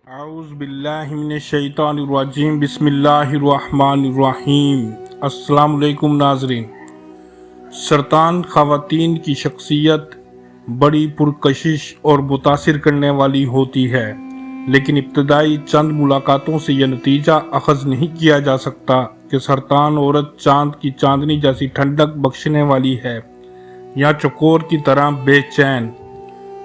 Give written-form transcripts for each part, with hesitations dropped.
اعوذ باللہ من الشیطان الرجیم بسم اللہ الرحمن الرحیم۔ السلام علیکم ناظرین۔ سرطان خواتین کی شخصیت بڑی پرکشش اور متاثر کرنے والی ہوتی ہے، لیکن ابتدائی چند ملاقاتوں سے یہ نتیجہ اخذ نہیں کیا جا سکتا کہ سرطان عورت چاند کی چاندنی جیسی ٹھنڈک بخشنے والی ہے یا چکور کی طرح بے چین۔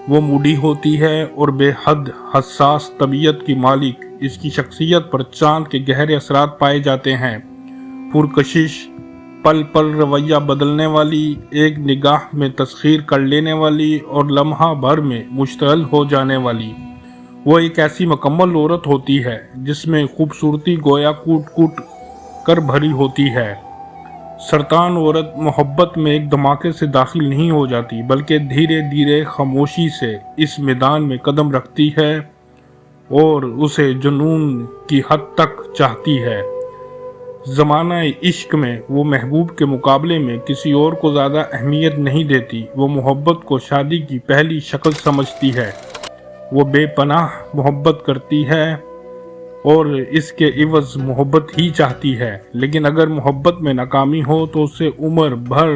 وہ موڈی ہوتی ہے اور بے حد حساس طبیعت کی مالک۔ اس کی شخصیت پر چاند کے گہرے اثرات پائے جاتے ہیں۔ پرکشش، پل پل رویہ بدلنے والی، ایک نگاہ میں تسخیر کر لینے والی اور لمحہ بھر میں مشتعل ہو جانے والی۔ وہ ایک ایسی مکمل عورت ہوتی ہے جس میں خوبصورتی گویا کوٹ کوٹ کر بھری ہوتی ہے۔ سرطان عورت محبت میں ایک دھماکے سے داخل نہیں ہو جاتی، بلکہ دھیرے دھیرے خاموشی سے اس میدان میں قدم رکھتی ہے اور اسے جنون کی حد تک چاہتی ہے۔ زمانہ عشق میں وہ محبوب کے مقابلے میں کسی اور کو زیادہ اہمیت نہیں دیتی۔ وہ محبت کو شادی کی پہلی شکل سمجھتی ہے۔ وہ بے پناہ محبت کرتی ہے اور اس کے عوض محبت ہی چاہتی ہے، لیکن اگر محبت میں ناکامی ہو تو اسے عمر بھر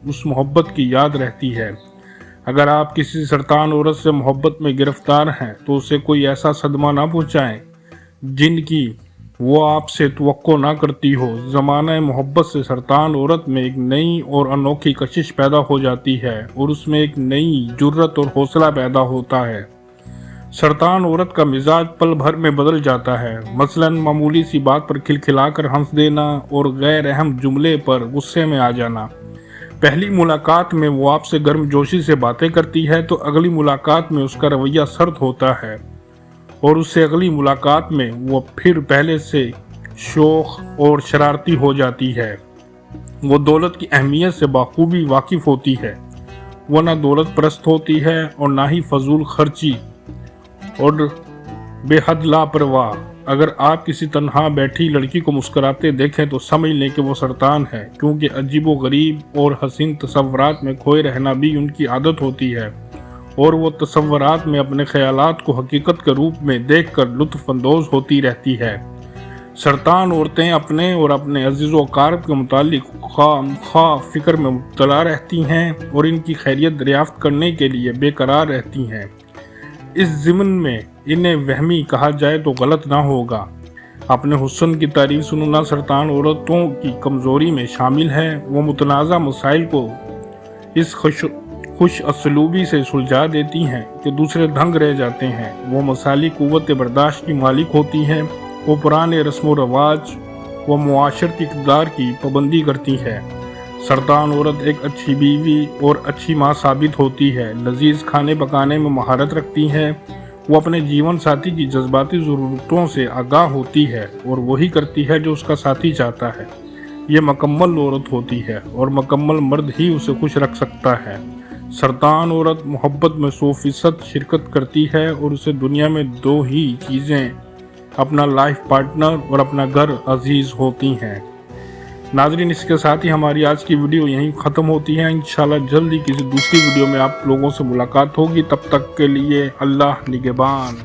اس محبت کی یاد رہتی ہے۔ اگر آپ کسی سرطان عورت سے محبت میں گرفتار ہیں تو اسے کوئی ایسا صدمہ نہ پہنچائیں جن کی وہ آپ سے توقع نہ کرتی ہو۔ زمانہ محبت سے سرطان عورت میں ایک نئی اور انوکھی کشش پیدا ہو جاتی ہے اور اس میں ایک نئی جرأت اور حوصلہ پیدا ہوتا ہے۔ سرطان عورت کا مزاج پل بھر میں بدل جاتا ہے، مثلاً معمولی سی بات پر کھلکھلا کر ہنس دینا اور غیر اہم جملے پر غصے میں آ جانا۔ پہلی ملاقات میں وہ آپ سے گرم جوشی سے باتیں کرتی ہے تو اگلی ملاقات میں اس کا رویہ سرد ہوتا ہے، اور اس سے اگلی ملاقات میں وہ پھر پہلے سے شوخ اور شرارتی ہو جاتی ہے۔ وہ دولت کی اہمیت سے بخوبی واقف ہوتی ہے۔ وہ نہ دولت پرست ہوتی ہے اور نہ ہی فضول خرچی اور بے حد لاپرواہ۔ اگر آپ کسی تنہا بیٹھی لڑکی کو مسکراتے دیکھیں تو سمجھ لیں کہ وہ سرطان ہے، کیونکہ عجیب و غریب اور حسین تصورات میں کھوئے رہنا بھی ان کی عادت ہوتی ہے، اور وہ تصورات میں اپنے خیالات کو حقیقت کے روپ میں دیکھ کر لطف اندوز ہوتی رہتی ہے۔ سرطان عورتیں اپنے اور اپنے عزیز و اقارب کے متعلق خواہ فکر میں مبتلا رہتی ہیں اور ان کی خیریت دریافت کرنے کے لیے بے قرار رہتی ہیں۔ اس ضمن میں انہیں وہمی کہا جائے تو غلط نہ ہوگا۔ اپنے حسن کی تعریف سننا سرطان عورتوں کی کمزوری میں شامل ہے۔ وہ متنازع مسائل کو اس خوش اسلوبی سے سلجھا دیتی ہیں کہ دوسرے دنگ رہ جاتے ہیں۔ وہ مثالی قوت برداشت کی مالک ہوتی ہیں۔ وہ پرانے رسم و رواج و معاشرتی اقدار کی پابندی کرتی ہے۔ سرطان عورت ایک اچھی بیوی اور اچھی ماں ثابت ہوتی ہے۔ لذیذ کھانے پکانے میں مہارت رکھتی ہے۔ وہ اپنے جیون ساتھی کی جذباتی ضرورتوں سے آگاہ ہوتی ہے اور وہی کرتی ہے جو اس کا ساتھی چاہتا ہے۔ یہ مکمل عورت ہوتی ہے اور مکمل مرد ہی اسے خوش رکھ سکتا ہے۔ سرطان عورت محبت میں 100% شرکت کرتی ہے اور اسے دنیا میں دو ہی چیزیں، اپنا لائف پارٹنر اور اپنا گھر عزیز ہوتی ہیں۔ ناظرین، اس کے ساتھ ہی ہماری آج کی ویڈیو یہیں ختم ہوتی ہے۔ انشاءاللہ جلدی کسی دوسری ویڈیو میں آپ لوگوں سے ملاقات ہوگی۔ تب تک کے لیے اللہ نگہبان۔